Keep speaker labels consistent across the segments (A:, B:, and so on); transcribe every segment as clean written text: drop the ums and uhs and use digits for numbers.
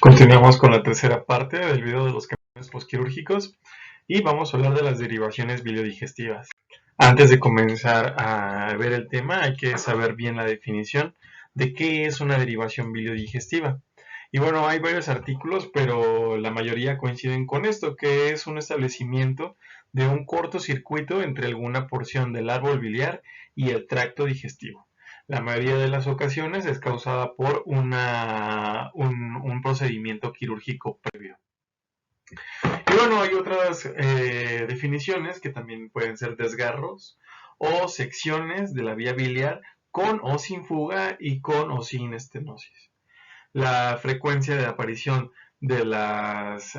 A: Continuamos con la tercera parte del video de los caminos postquirúrgicos y vamos a hablar de las derivaciones biliodigestivas. Antes de comenzar a ver el tema hay que saber bien la definición de qué es una derivación biliodigestiva. Y bueno, hay varios artículos, pero la mayoría coinciden con esto, que es un establecimiento de un cortocircuito entre alguna porción del árbol biliar y el tracto digestivo. La mayoría de las ocasiones es causada por un procedimiento quirúrgico previo. Y bueno, hay otras definiciones que también pueden ser desgarros o secciones de la vía biliar con o sin fuga y con o sin estenosis. La frecuencia de aparición de las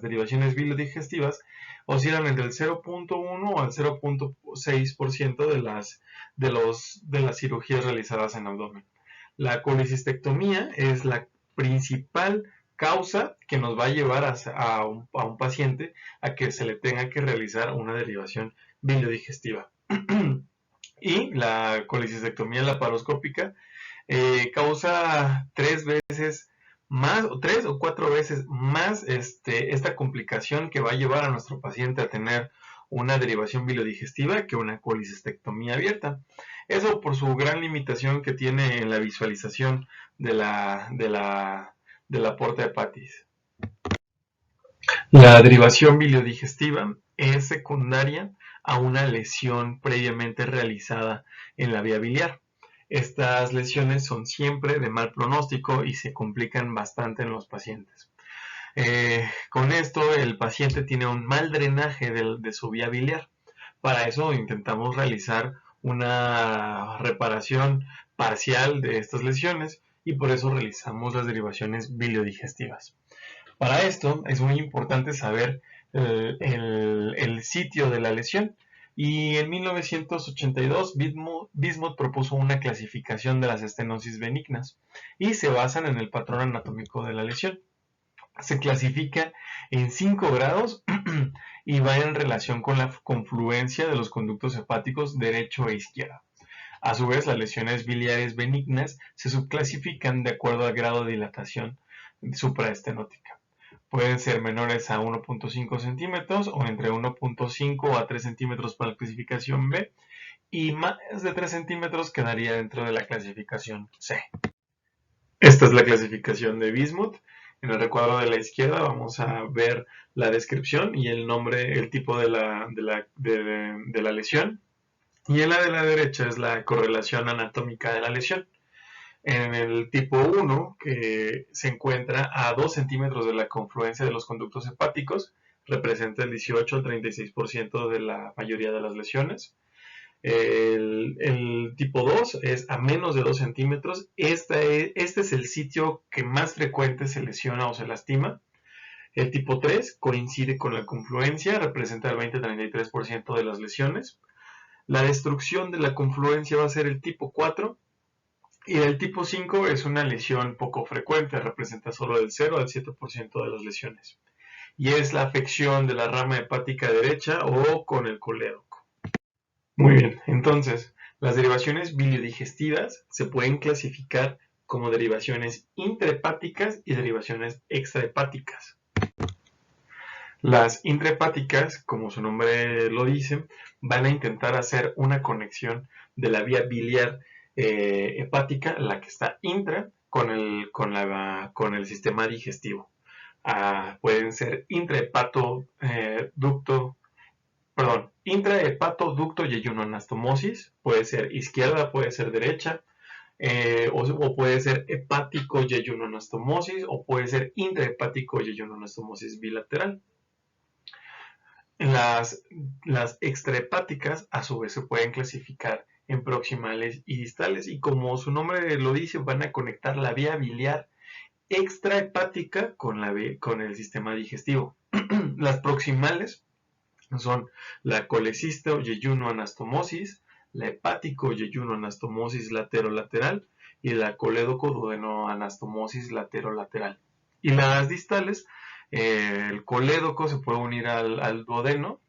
A: derivaciones biliodigestivas oscilan entre el 0.1 al 0.6% de las cirugías realizadas en abdomen. La colecistectomía es la principal causa que nos va a llevar a un paciente a que se le tenga que realizar una derivación biliodigestiva. Y la colecistectomía laparoscópica causa 3 o 4 veces más esta complicación que va a llevar a nuestro paciente a tener una derivación biliodigestiva que una colecistectomía abierta. Eso por su gran limitación que tiene en la visualización de la porta hepatis. La derivación biliodigestiva es secundaria a una lesión previamente realizada en la vía biliar. Estas lesiones son siempre de mal pronóstico y se complican bastante en los pacientes. Con esto el paciente tiene un mal drenaje de su vía biliar. Para eso intentamos realizar una reparación parcial de estas lesiones y por eso realizamos las derivaciones biliodigestivas. Para esto es muy importante saber el sitio de la lesión. Y en 1982 Bismuth propuso una clasificación de las estenosis benignas y se basan en el patrón anatómico de la lesión. Se clasifica en 5 grados y va en relación con la confluencia de los conductos hepáticos derecho e izquierdo. A su vez, las lesiones biliares benignas se subclasifican de acuerdo al grado de dilatación supraestenótica. Pueden ser menores a 1.5 centímetros o entre 1.5 a 3 centímetros para la clasificación B y más de 3 centímetros quedaría dentro de la clasificación C. Esta es la clasificación de Bismuth. En el recuadro de la izquierda vamos a ver la descripción y el nombre, el tipo de la lesión. Y en la de la derecha es la correlación anatómica de la lesión. En el tipo 1, que se encuentra a 2 centímetros de la confluencia de los conductos hepáticos, representa el 18 al 36% de la mayoría de las lesiones. El tipo 2 es a menos de 2 centímetros. Este es el sitio que más frecuente se lesiona o se lastima. El tipo 3 coincide con la confluencia, representa el 20-33% de las lesiones. La destrucción de la confluencia va a ser el tipo 4. Y el tipo 5 es una lesión poco frecuente, representa solo del 0 al 7% de las lesiones. Y es la afección de la rama hepática derecha o con el colédoco. Muy bien, entonces, las derivaciones biliodigestivas se pueden clasificar como derivaciones intrahepáticas y derivaciones extrahepáticas. Las intrahepáticas, como su nombre lo dice, van a intentar hacer una conexión de la vía biliar hepática, la que está con el sistema digestivo. Pueden ser intrahepatoducto yeyunoanastomosis, puede ser izquierda, puede ser derecha, o puede ser hepático yeyunoanastomosis, o puede ser intrahepático yeyunoanastomosis bilateral. Las extrahepáticas a su vez se pueden clasificar en proximales y distales y como su nombre lo dice van a conectar la vía biliar extrahepática con el sistema digestivo. Las proximales son la colecisto yeyunoanastomosis, la hepático yeyunoanastomosis latero-lateral y la colédoco-duodenoanastomosis latero-lateral. Y las distales, el colédoco se puede unir al duodeno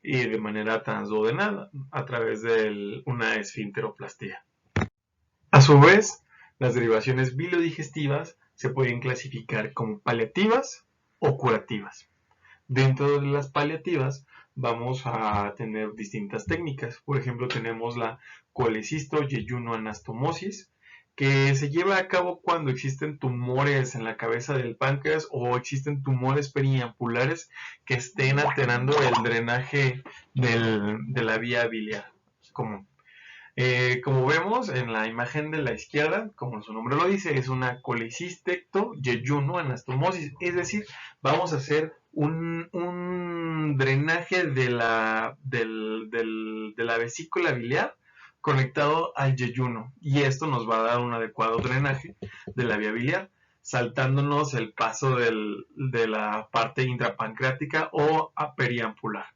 A: y de manera transduodenal a través de una esfinteroplastia. A su vez, Las derivaciones bilodigestivas se pueden clasificar como paliativas o curativas. Dentro de las paliativas vamos a tener distintas técnicas. Por ejemplo, tenemos la colecisto-yeyuno-anastomosis, que se lleva a cabo cuando existen tumores en la cabeza del páncreas o existen tumores periampulares que estén alterando el drenaje de la vía biliar común. Como vemos en la imagen de la izquierda, como su nombre lo dice, es una colecistecto-yeyuno-anastomosis, es decir, vamos a hacer un drenaje de la vesícula biliar conectado al yeyuno, y esto nos va a dar un adecuado drenaje de la vía biliar, saltándonos el paso de la parte intrapancreática o periampular.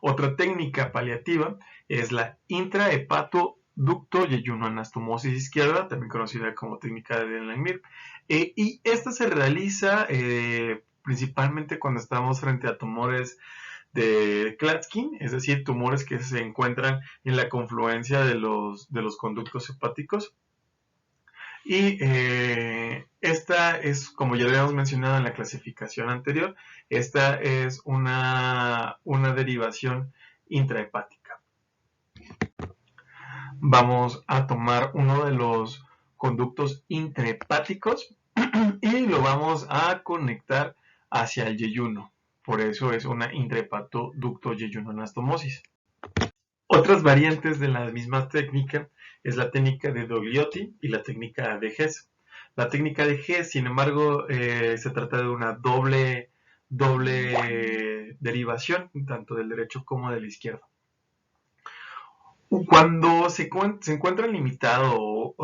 A: Otra técnica paliativa es la intrahepatoducto-yeyunoanastomosis izquierda, también conocida como técnica de Langmuir, y esta se realiza principalmente cuando estamos frente a tumores de Klatskin, es decir, tumores que se encuentran en la confluencia de los conductos hepáticos. Y esta es, como ya habíamos mencionado en la clasificación anterior, esta es una derivación intrahepática. Vamos a tomar uno de los conductos intrahepáticos y lo vamos a conectar hacia el yeyuno. Por eso es una intrahepatoducto-yeyunoanastomosis. Otras variantes de la misma técnica es la técnica de Dogliotti y la técnica de Hess. La técnica de Hess, sin embargo, se trata de una doble derivación, tanto del derecho como del izquierdo. Cuando se encuentra limitado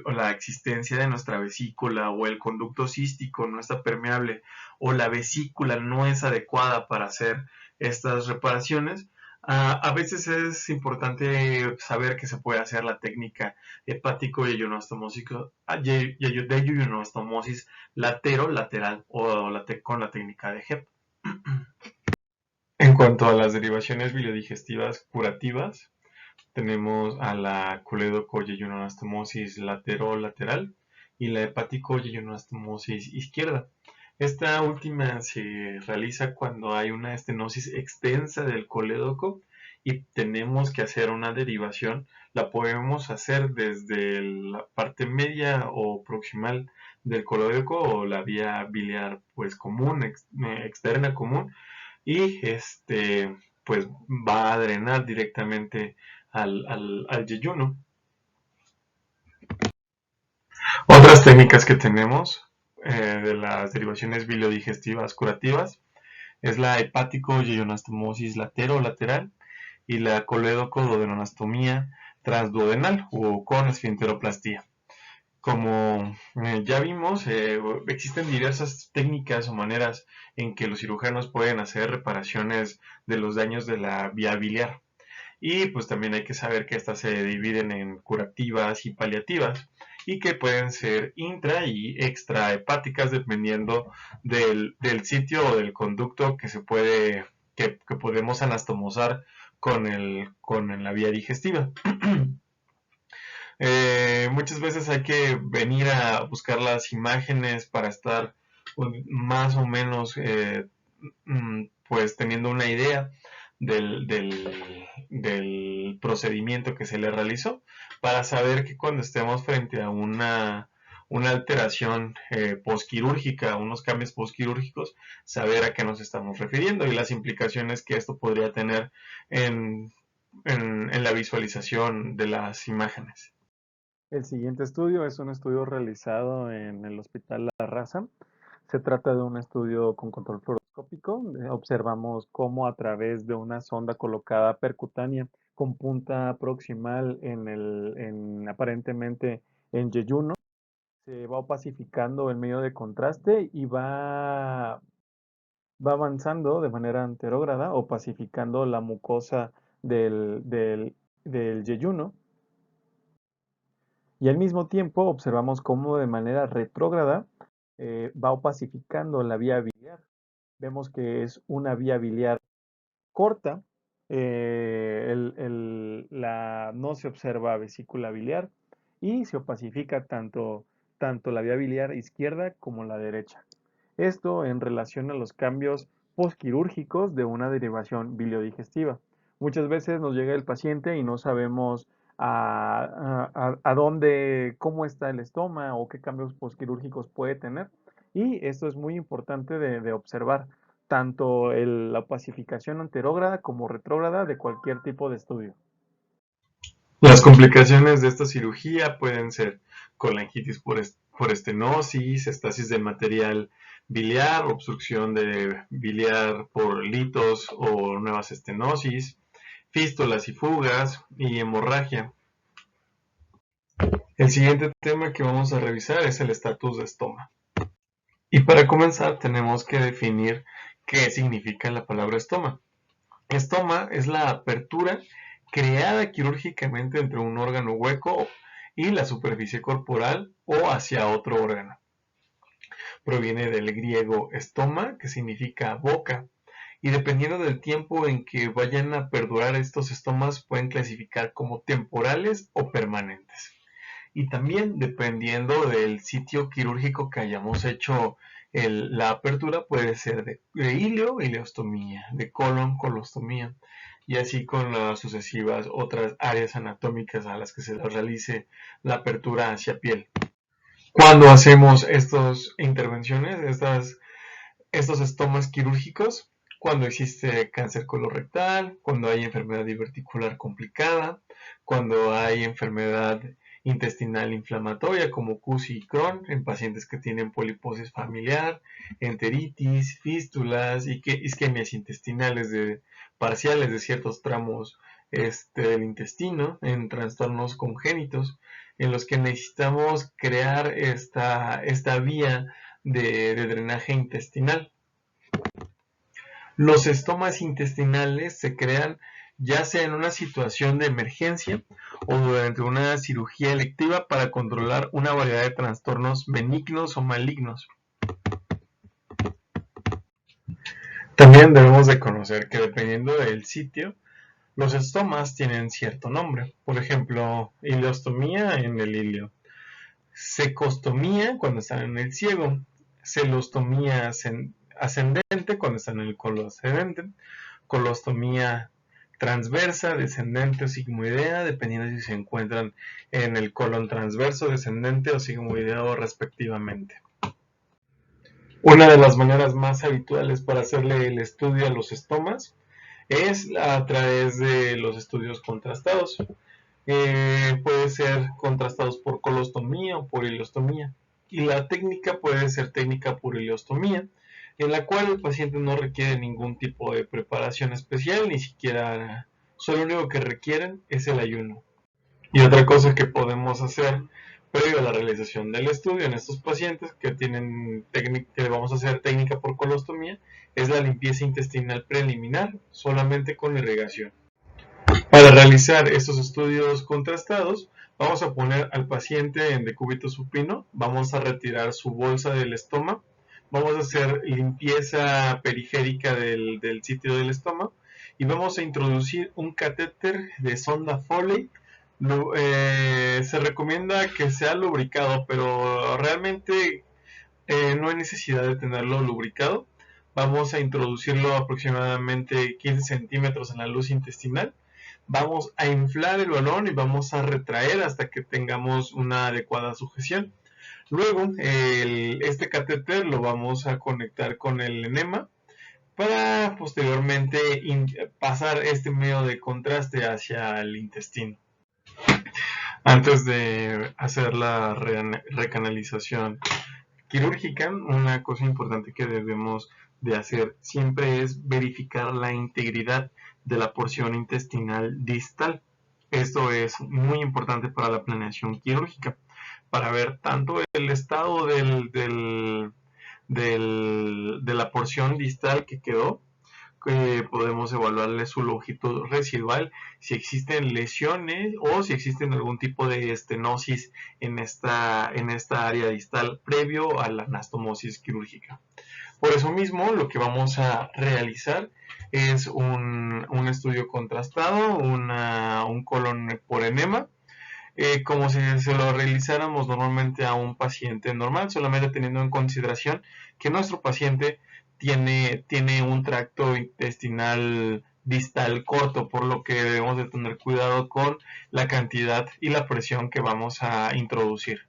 A: la existencia de nuestra vesícula o el conducto cístico no está permeable o la vesícula no es adecuada para hacer estas reparaciones, a veces es importante saber que se puede hacer la técnica hepático-yeyunostomosis latero-lateral o con la técnica de HEP. En cuanto a las derivaciones biliodigestivas curativas, tenemos a la coledoco-yeyunoanastomosis latero-lateral y la hepático-yeyunoanastomosis izquierda. Esta última se realiza cuando hay una estenosis extensa del colédoco y tenemos que hacer una derivación. La podemos hacer desde la parte media o proximal del colédoco o la vía biliar pues común, externa común, y pues va a drenar directamente al yeyuno. Otras técnicas que tenemos de las derivaciones biliodigestivas curativas es la hepático-yeyunoanastomosis latero-lateral y la colédoco-duodenonastomía transduodenal o con esfinteroplastía. Como ya vimos, existen diversas técnicas o maneras en que los cirujanos pueden hacer reparaciones de los daños de la vía biliar. Y pues también hay que saber que estas se dividen en curativas y paliativas y que pueden ser intra y extrahepáticas dependiendo del sitio o del conducto que se puede que podemos anastomosar con la vía digestiva. Muchas veces hay que venir a buscar las imágenes para estar más o menos pues teniendo una idea del procedimiento que se le realizó para saber que cuando estemos frente a una alteración postquirúrgica, unos cambios postquirúrgicos, saber a qué nos estamos refiriendo y las implicaciones que esto podría tener en la visualización de las imágenes.
B: El siguiente estudio es un estudio realizado en el Hospital La Raza. Se trata de un estudio con control fluoroscópico. Observamos cómo a través de una sonda colocada percutánea con punta proximal aparentemente en yeyuno, se va opacificando el medio de contraste y va avanzando de manera anterógrada, opacificando la mucosa del yeyuno. Y al mismo tiempo observamos cómo de manera retrógrada va opacificando la vía biliar. Vemos que es una vía biliar corta, no se observa vesícula biliar y se opacifica tanto la vía biliar izquierda como la derecha. Esto en relación a los cambios posquirúrgicos de una derivación biliodigestiva. Muchas veces nos llega el paciente y no sabemos a dónde, cómo está el estómago o qué cambios posquirúrgicos puede tener. Y esto es muy importante de observar, tanto la opacificación anterógrada como retrógrada de cualquier tipo de estudio.
A: Las complicaciones de esta cirugía pueden ser colangitis por estenosis, estasis del material biliar, obstrucción de biliar por litos o nuevas estenosis, fístulas y fugas y hemorragia. El siguiente tema que vamos a revisar es el estatus de estoma. Y para comenzar tenemos que definir qué significa la palabra estoma. Estoma es la apertura creada quirúrgicamente entre un órgano hueco y la superficie corporal o hacia otro órgano. Proviene del griego estoma, que significa boca, y dependiendo del tiempo en que vayan a perdurar estos estomas pueden clasificar como temporales o permanentes. Y también dependiendo del sitio quirúrgico que hayamos hecho la apertura, puede ser de ilio, ileostomía, de colon, colostomía, y así con las sucesivas otras áreas anatómicas a las que se les realice la apertura hacia piel. Cuando hacemos estas intervenciones, estos estomas quirúrgicos, cuando existe cáncer colorectal, cuando hay enfermedad diverticular complicada, cuando hay enfermedad intestinal inflamatoria como CUSI y Crohn en pacientes que tienen poliposis familiar, enteritis, fístulas y isquemias intestinales parciales de ciertos tramos del intestino, en trastornos congénitos, en los que necesitamos crear esta vía de drenaje intestinal. Los estomas intestinales se crean ya sea en una situación de emergencia o durante una cirugía electiva para controlar una variedad de trastornos benignos o malignos. También debemos de conocer que dependiendo del sitio, los estomas tienen cierto nombre. Por ejemplo, ileostomía en el ilio, secostomía cuando están en el ciego, celostomía ascendente cuando están en el colon ascendente, colostomía transversa, descendente o sigmoidea, dependiendo si se encuentran en el colon transverso, descendente o sigmoideo respectivamente. Una de las maneras más habituales para hacerle el estudio a los estomas es a través de los estudios contrastados. Puede ser contrastados por colostomía o por ileostomía. Y la técnica puede ser técnica por ileostomía, en la cual el paciente no requiere ningún tipo de preparación especial, ni siquiera, solo lo único que requieren es el ayuno. Y otra cosa que podemos hacer previo a la realización del estudio en estos pacientes que vamos a hacer técnica por colostomía es la limpieza intestinal preliminar solamente con irrigación. Para realizar estos estudios contrastados, vamos a poner al paciente en decúbito supino, vamos a retirar su bolsa del estómago, vamos a hacer limpieza periférica del sitio del estómago y vamos a introducir un catéter de sonda Foley. Se recomienda que sea lubricado, pero realmente no hay necesidad de tenerlo lubricado. Vamos a introducirlo aproximadamente 15 centímetros en la luz intestinal. Vamos a inflar el balón y vamos a retraer hasta que tengamos una adecuada sujeción. Luego, este catéter lo vamos a conectar con el enema para posteriormente pasar este medio de contraste hacia el intestino. Antes de hacer la recanalización quirúrgica, una cosa importante que debemos de hacer siempre es verificar la integridad de la porción intestinal distal. Esto es muy importante para la planeación quirúrgica, para ver tanto el estado de la porción distal que quedó, podemos evaluarle su longitud residual, si existen lesiones o si existen algún tipo de estenosis en esta área distal previo a la anastomosis quirúrgica. Por eso mismo, lo que vamos a realizar es un estudio contrastado, un colon por enema, como si se lo realizáramos normalmente a un paciente normal, solamente teniendo en consideración que nuestro paciente tiene un tracto intestinal distal corto, por lo que debemos de tener cuidado con la cantidad y la presión que vamos a introducir.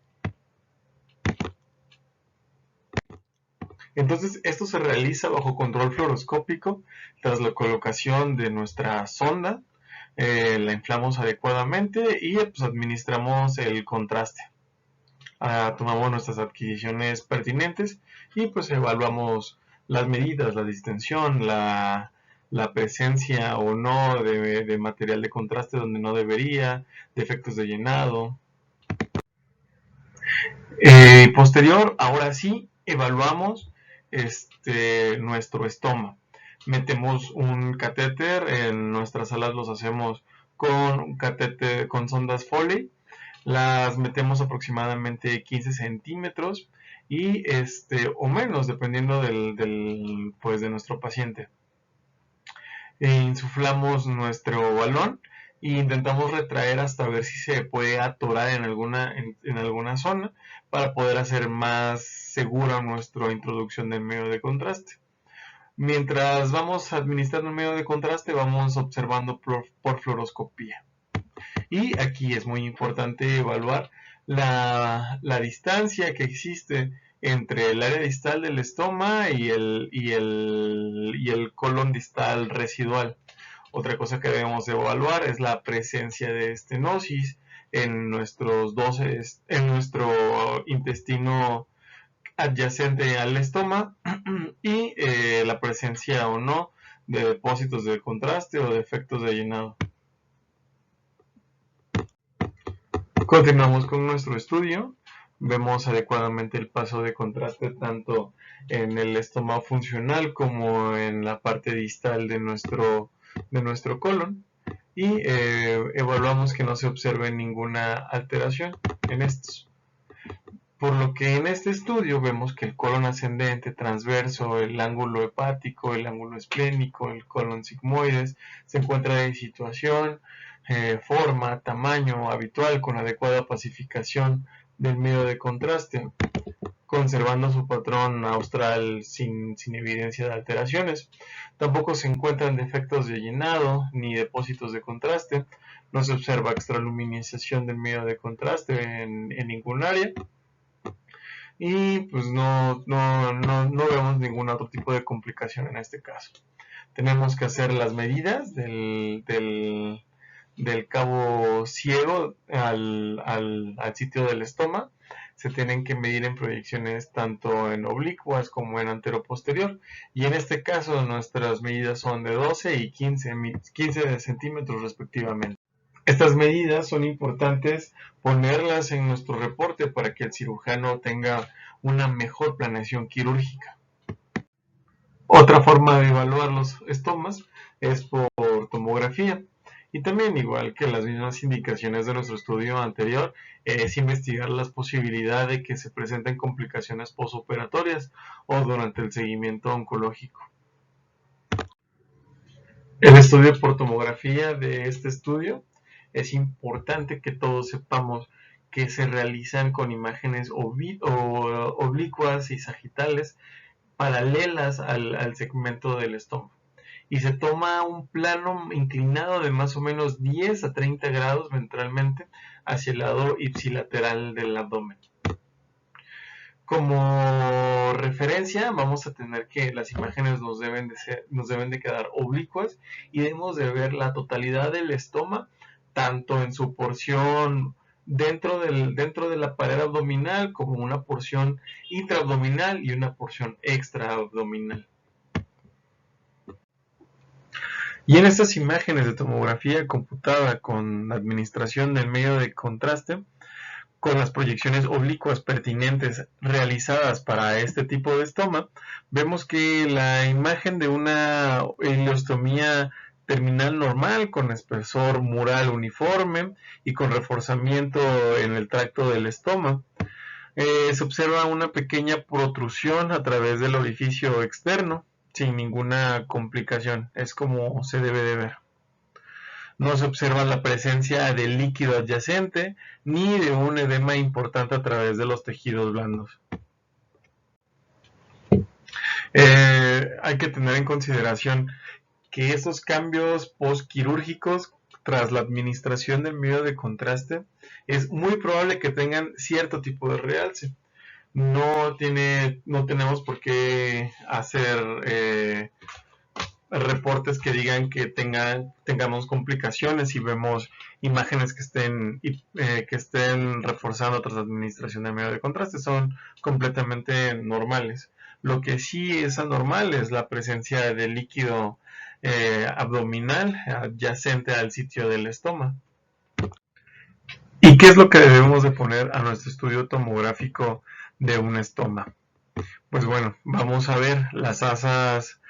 A: Entonces, esto se realiza bajo control fluoroscópico tras la colocación de nuestra sonda. La inflamos adecuadamente y pues administramos el contraste. Tomamos nuestras adquisiciones pertinentes y pues evaluamos las medidas, la distensión, la presencia o no de material de contraste donde no debería, defectos de llenado. Posterior, ahora sí, evaluamos nuestro estoma. Metemos un catéter, en nuestras salas los hacemos con catéter, con sondas Foley. Las metemos aproximadamente 15 centímetros y o menos, dependiendo pues, de nuestro paciente. Insuflamos nuestro balón e intentamos retraer hasta ver si se puede atorar en alguna zona para poder hacer más segura nuestra introducción del medio de contraste. Mientras vamos administrando el medio de contraste, vamos observando por fluoroscopía. Y aquí es muy importante evaluar la distancia que existe entre el área distal del estoma y el colon distal residual. Otra cosa que debemos evaluar es la presencia de estenosis en nuestro intestino adyacente al estoma y la presencia o no de depósitos de contraste o de efectos de llenado. Continuamos con nuestro estudio. Vemos adecuadamente el paso de contraste tanto en el estómago funcional como en la parte distal de nuestro colon y evaluamos que no se observe ninguna alteración en estos. Por lo que en este estudio vemos que el colon ascendente, transverso, el ángulo hepático, el ángulo esplénico, el colon sigmoides se encuentra en situación, forma, tamaño habitual con adecuada pacificación del medio de contraste, conservando su patrón austral sin evidencia de alteraciones. Tampoco se encuentran defectos de llenado ni depósitos de contraste. No se observa extraluminización del medio de contraste en ningún área. Y pues no vemos ningún otro tipo de complicación en este caso. Tenemos que hacer las medidas del cabo ciego al sitio del estoma. Se tienen que medir en proyecciones tanto en oblicuas como en anteroposterior, y en este caso nuestras medidas son de 12 y 15 centímetros respectivamente. Estas medidas son importantes ponerlas en nuestro reporte para que el cirujano tenga una mejor planeación quirúrgica. Otra forma de evaluar los estomas es por tomografía. Y también, igual que las mismas indicaciones de nuestro estudio anterior, es investigar las posibilidades de que se presenten complicaciones posoperatorias o durante el seguimiento oncológico. El estudio por tomografía de este estudio es importante que todos sepamos que se realizan con imágenes oblicuas y sagitales paralelas al segmento del estómago. Y se toma un plano inclinado de más o menos 10 a 30 grados ventralmente hacia el lado ipsilateral del abdomen. Como referencia vamos a tener que las imágenes nos deben de quedar oblicuas y debemos de ver la totalidad del estoma, tanto en su porción dentro de la pared abdominal como una porción intraabdominal y una porción extraabdominal. Y en estas imágenes de tomografía computada con administración del medio de contraste, con las proyecciones oblicuas pertinentes realizadas para este tipo de estoma, vemos que la imagen de una ileostomía terminal normal con espesor mural uniforme y con reforzamiento en el tracto del estoma, se observa una pequeña protrusión a través del orificio externo sin ninguna complicación, es como se debe de ver. No se observa la presencia de líquido adyacente ni de un edema importante a través de los tejidos blandos. Hay que tener en consideración que estos cambios postquirúrgicos tras la administración del medio de contraste es muy probable que tengan cierto tipo de realce. No tenemos por qué hacer reportes que digan que tengamos complicaciones si vemos imágenes que estén reforzando tras la administración del medio de contraste. Son completamente normales. Lo que sí es anormal es la presencia de líquido abdominal adyacente al sitio del estoma. ¿Y qué es lo que debemos de poner a nuestro estudio tomográfico de un estoma? Pues bueno, vamos a ver las asas,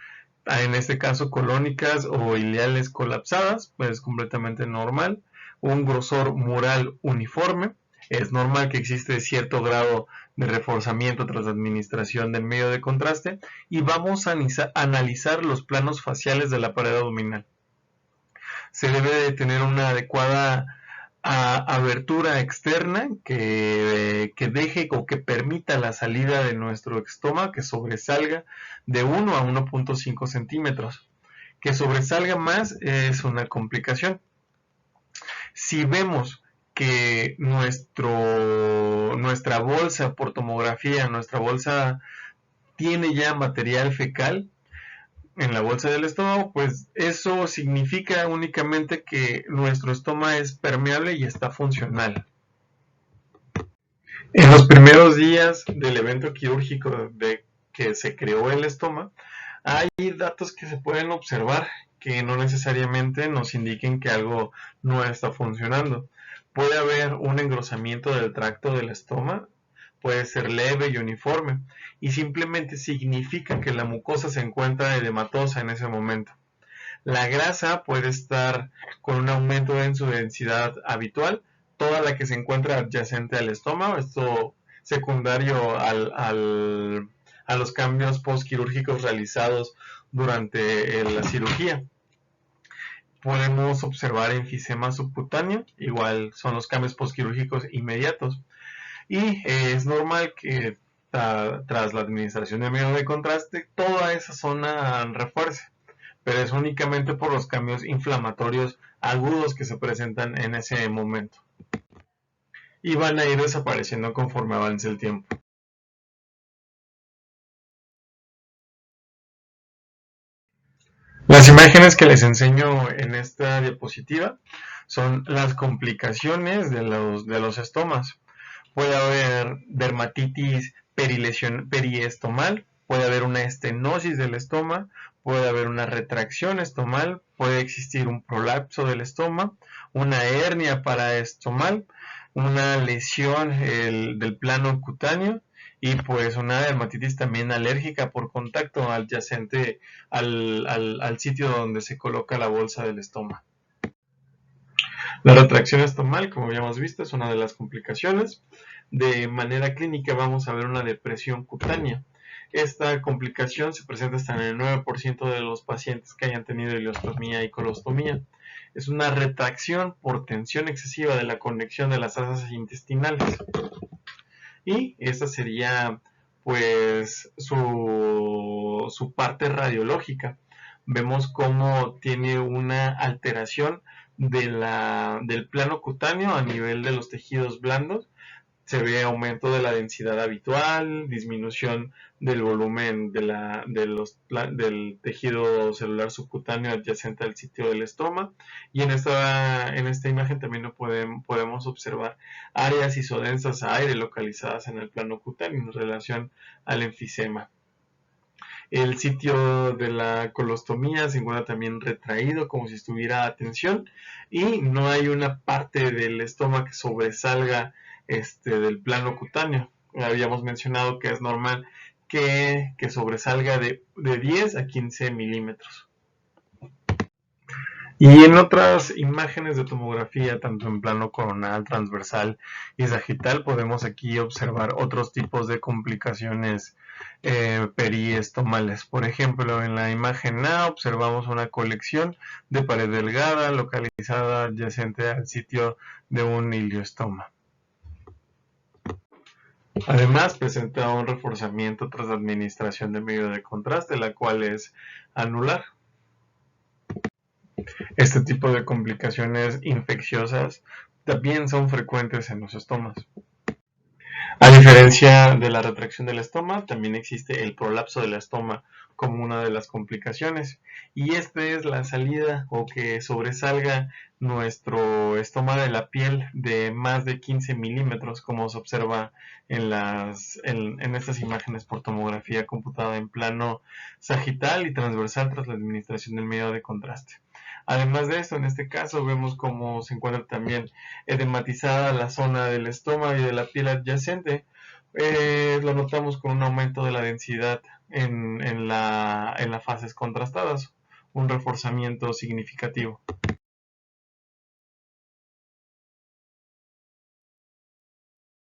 A: en este caso colónicas o ileales colapsadas, pues es completamente normal. Un grosor mural uniforme, es normal que existe cierto grado de reforzamiento tras la administración del medio de contraste, y vamos a analizar los planos faciales de la pared abdominal. Se debe de tener una adecuada abertura externa que deje o que permita la salida de nuestro estoma, que sobresalga de 1 a 1.5 centímetros. Que sobresalga más es una complicación. Si vemos que nuestra bolsa por tomografía, nuestra bolsa tiene ya material fecal en la bolsa del estómago, pues eso significa únicamente que nuestro estómago es permeable y está funcional. En los primeros días del evento quirúrgico de que se creó el estómago, hay datos que se pueden observar que no necesariamente nos indiquen que algo no está funcionando. Puede haber un engrosamiento del tracto del estómago, puede ser leve y uniforme, y simplemente significa que la mucosa se encuentra edematosa en ese momento. La grasa puede estar con un aumento en su densidad habitual, toda la que se encuentra adyacente al estómago, esto secundario a los cambios postquirúrgicos realizados durante la cirugía. Podemos observar enfisema subcutáneo, igual son los cambios postquirúrgicos inmediatos. Y es normal que tras la administración de medio de contraste toda esa zona refuerce, pero es únicamente por los cambios inflamatorios agudos que se presentan en ese momento y van a ir desapareciendo conforme avance el tiempo. Las imágenes que les enseño en esta diapositiva son las complicaciones de los estomas. Puede haber dermatitis periestomal, puede haber una estenosis del estoma, puede haber una retracción estomal, puede existir un prolapso del estoma, una hernia paraestomal, una lesión del plano cutáneo y pues una dermatitis también alérgica por contacto adyacente al sitio donde se coloca la bolsa del estómago. La retracción estomal, como habíamos visto, es una de las complicaciones. De manera clínica vamos a ver una depresión cutánea. Esta complicación se presenta hasta en el 9% de los pacientes que hayan tenido ileostomía y colostomía. Es una retracción por tensión excesiva de la conexión de las asas intestinales. Y esta sería pues su parte radiológica. Vemos cómo tiene una alteración del plano cutáneo a nivel de los tejidos blandos. Se ve aumento de la densidad habitual, disminución del volumen del tejido celular subcutáneo adyacente al sitio del estoma, y en esta imagen también podemos observar áreas isodensas a aire localizadas en el plano cutáneo en relación al enfisema. El sitio de la colostomía se encuentra también retraído como si estuviera a tensión, y no hay una parte del estómago que sobresalga del plano cutáneo. Habíamos mencionado que es normal que sobresalga de 10 a 15 milímetros. Y en otras imágenes de tomografía, tanto en plano coronal, transversal y sagital, podemos aquí observar otros tipos de complicaciones periestomales. Por ejemplo, en la imagen A observamos una colección de pared delgada localizada adyacente al sitio de un iliostoma. Además, presenta un reforzamiento tras administración de medio de contraste, la cual es anular. Este tipo de complicaciones infecciosas también son frecuentes en los estomas. A diferencia de la retracción del estoma, también existe el prolapso del estoma como una de las complicaciones. Y esta es la salida o que sobresalga nuestro estoma de la piel de más de 15 milímetros, como se observa en estas imágenes por tomografía computada en plano sagital y transversal tras la administración del medio de contraste. Además de esto, en este caso vemos cómo se encuentra también edematizada la zona del estómago y de la piel adyacente. Lo notamos con un aumento de la densidad en las fases contrastadas, un reforzamiento significativo.